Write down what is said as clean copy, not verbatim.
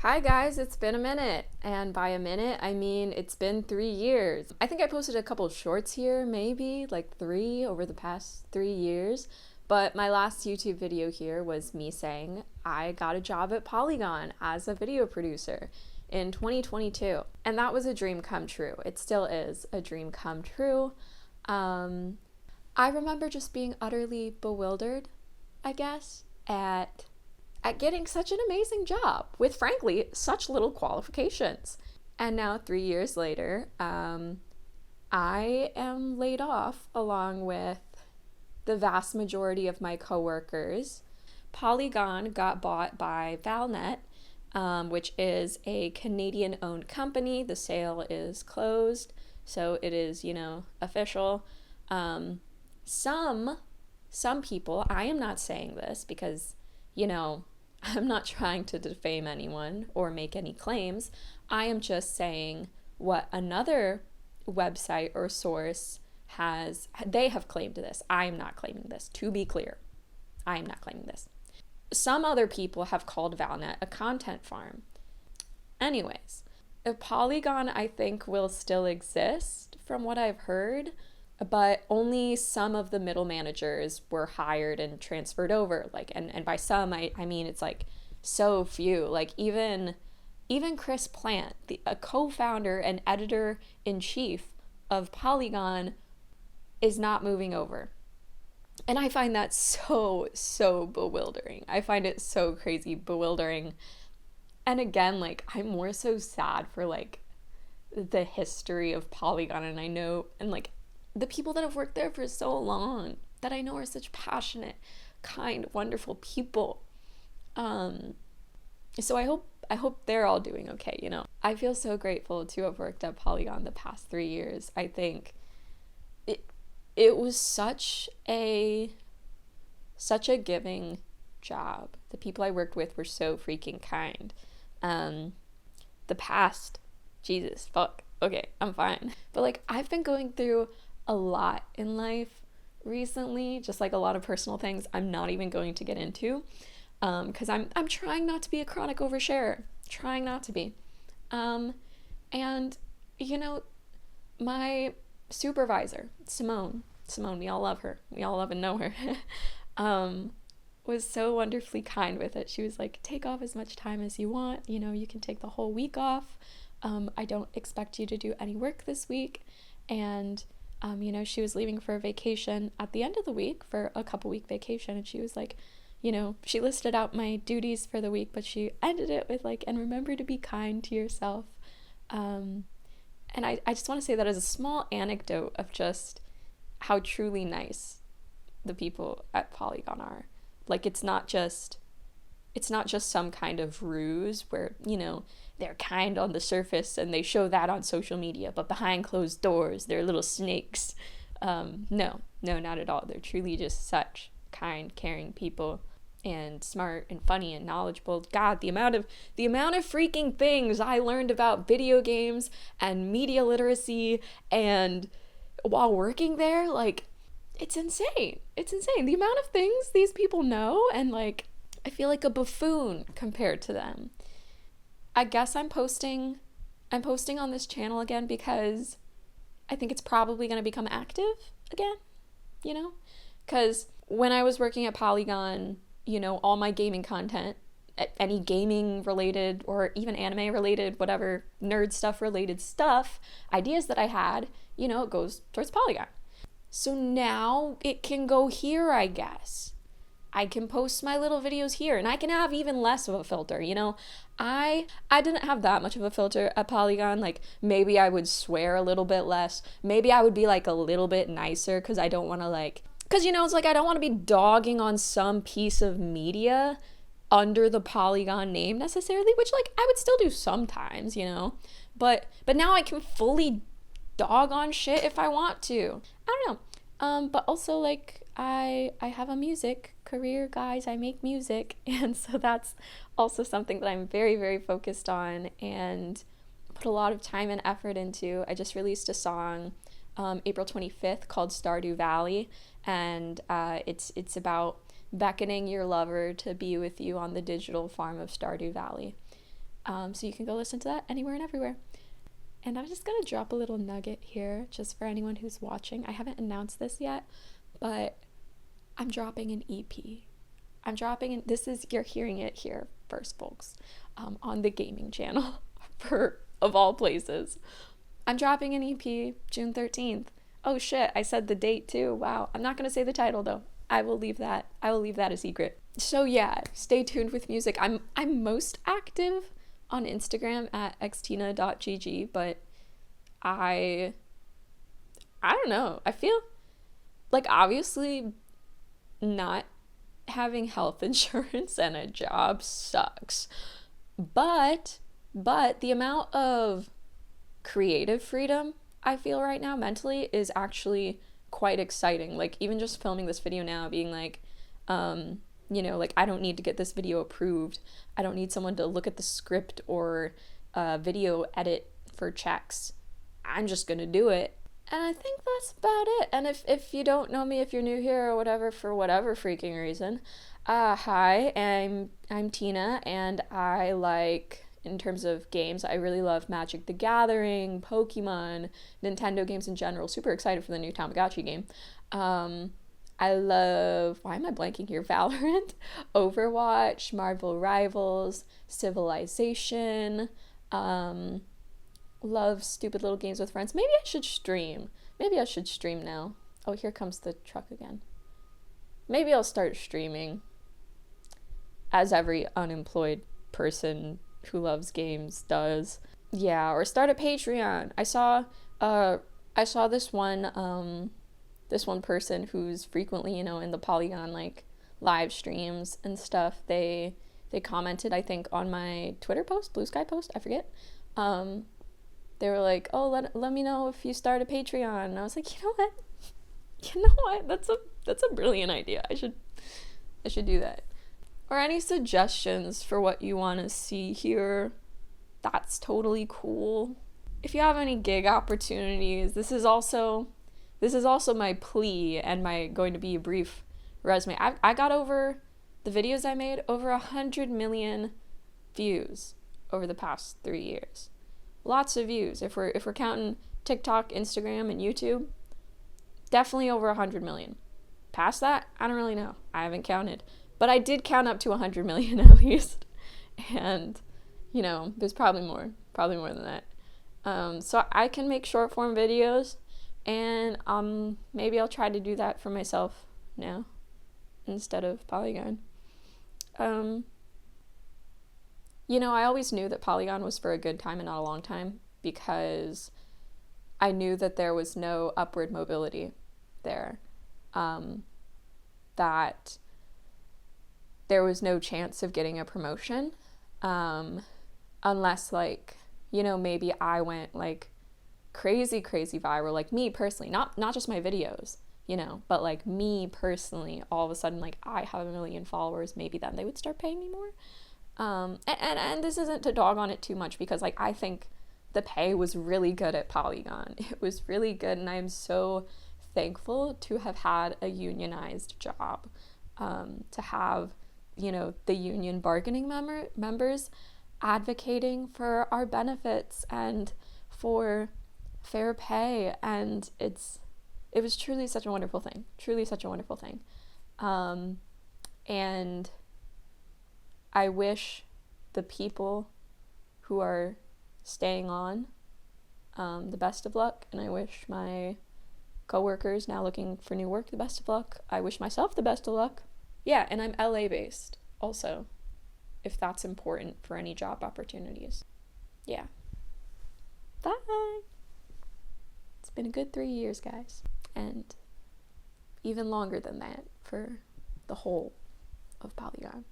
Hi guys, it's been a minute. And by a minute, I mean it's been 3 years. I think I posted a couple shorts here, maybe like three over the past 3 years. But my last YouTube video here was me saying I got a job at Polygon as a video producer in 2022. And that was a dream come true. It still is a dream come true. I remember just being utterly bewildered, I guess, at getting such an amazing job with, frankly, such little qualifications. And now, 3 years later, I am laid off along with the vast majority of my coworkers. Polygon got bought by Valnet, which is a Canadian-owned company. The sale is closed, so it is, official. Some people, I am not saying this because, I'm not trying to defame anyone or make any claims. I am just saying what another website or source they have claimed this. I am not claiming this, to be clear. I am not claiming this. Some other people have called Valnet a content farm. Anyways, a Polygon, I think, will still exist from what I've heard, but only some of the middle managers were hired and transferred over. And by some, I mean it's like so few. Like even Chris Plant, a co-founder and editor-in-chief of Polygon, is not moving over. And I find that so bewildering. I find it so crazy bewildering. And again, I'm more so sad for the history of Polygon, and I know, and the people that have worked there for so long that I know are such passionate, kind, wonderful people. So I hope they're all doing okay, I feel so grateful to have worked at Polygon the past 3 years. I think it was such a giving job. The people I worked with were so freaking kind. The past, Jesus, fuck. Okay, I'm fine. But I've been going through a lot in life recently, just a lot of personal things I'm not even going to get into, because I'm trying not to be a chronic oversharer, trying not to be. And my supervisor, Simone, we all love her, we all love and know her, was so wonderfully kind with it. She was like, take off as much time as you want, you can take the whole week off. I don't expect you to do any work this week. And she was leaving for a vacation at the end of the week, for a couple-week vacation, and she was like, she listed out my duties for the week, but she ended it with and remember to be kind to yourself. And I just want to say that as a small anecdote of just how truly nice the people at Polygon are. It's not just some kind of ruse where, they're kind on the surface and they show that on social media, but behind closed doors, they're little snakes. No, not at all. They're truly just such kind, caring people, and smart and funny and knowledgeable. God, the amount of freaking things I learned about video games and media literacy and while working there, it's insane. It's insane. The amount of things these people know, and I feel like a buffoon compared to them. I guess I'm posting on this channel again because I think it's probably going to become active again, because when I was working at Polygon, all my gaming content, any gaming related or even anime related, whatever nerd stuff related stuff, ideas that I had, it goes towards Polygon. So now it can go here, I guess. I can post my little videos here, and I can have even less of a filter, I didn't have that much of a filter at Polygon. Maybe I would swear a little bit less. Maybe I would be a little bit nicer, because I don't want to because it's I don't want to be dogging on some piece of media under the Polygon name necessarily, which I would still do sometimes, but now I can fully dog on shit if I want to. I don't know. But also I have a music career, guys. I make music, and so that's also something that I'm very, very focused on and put a lot of time and effort into. I just released a song April 25th called Stardew Valley, and it's about beckoning your lover to be with you on the digital farm of Stardew Valley. So you can go listen to that anywhere and everywhere. And I'm just gonna drop a little nugget here just for anyone who's watching. I haven't announced this yet, but I'm dropping an EP. You're hearing it here first, folks, on the gaming channel, of all places. I'm dropping an EP June 13th. Oh shit, I said the date too. Wow. I'm not going to say the title though. I will leave that a secret. So yeah, stay tuned with music. I'm most active on Instagram at xtina.gg, but I don't know. I feel like obviously not having health insurance and a job sucks. But the amount of creative freedom I feel right now mentally is actually quite exciting. Like even just filming this video now, being like, like I don't need to get this video approved. I don't need someone to look at the script or video edit for checks. I'm just gonna do it. And I think that's about it. And if you don't know me, if you're new here or whatever, for whatever freaking reason, hi, I'm Tina, and I like, in terms of games, I really love Magic the Gathering, Pokemon, Nintendo games in general. Super excited for the new Tamagotchi game. I love, why am I blanking here? Valorant, Overwatch, Marvel Rivals, Civilization, love stupid little games with friends. Maybe I should stream now. Oh, here comes the truck again. Maybe I'll start streaming, as every unemployed person who loves games does. Yeah, or start a Patreon. I saw this one person who's frequently, in the Polygon like live streams and stuff. They commented, I think, on my Twitter post, Blue Sky post, I forget. They were like, "Oh, let me know if you start a Patreon." And I was like, you know what? That's a brilliant idea. I should do that. Or any suggestions for what you want to see here, that's totally cool. If you have any gig opportunities, this is also my plea and my going to be a brief resume. I got over the videos I made over 100 million views over the past 3 years. Lots of views. If we're counting TikTok, Instagram, and YouTube, definitely over 100 million. Past that, I don't really know. I haven't counted. But I did count up to 100 million at least. And, there's probably more than that. So I can make short form videos, and maybe I'll try to do that for myself now instead of Polygon. I always knew that Polygon was for a good time and not a long time, because I knew that there was no upward mobility there. That there was no chance of getting a promotion, unless maybe I went like crazy viral, like me personally, not just my videos, but like me personally, all of a sudden, like I have 1 million followers, maybe then they would start paying me more. And this isn't to dog on it too much, because like I think the pay was really good at Polygon. It was really good, and I'm so thankful to have had a unionized job, to have the union bargaining members advocating for our benefits and for fair pay, and it was truly such a wonderful thing. And I wish the people who are staying on the best of luck, and I wish my coworkers now looking for new work the best of luck. I wish myself the best of luck. Yeah, and I'm LA based also, if that's important for any job opportunities. Yeah. Bye. It's been a good 3 years, guys, and even longer than that for the whole of Polygon.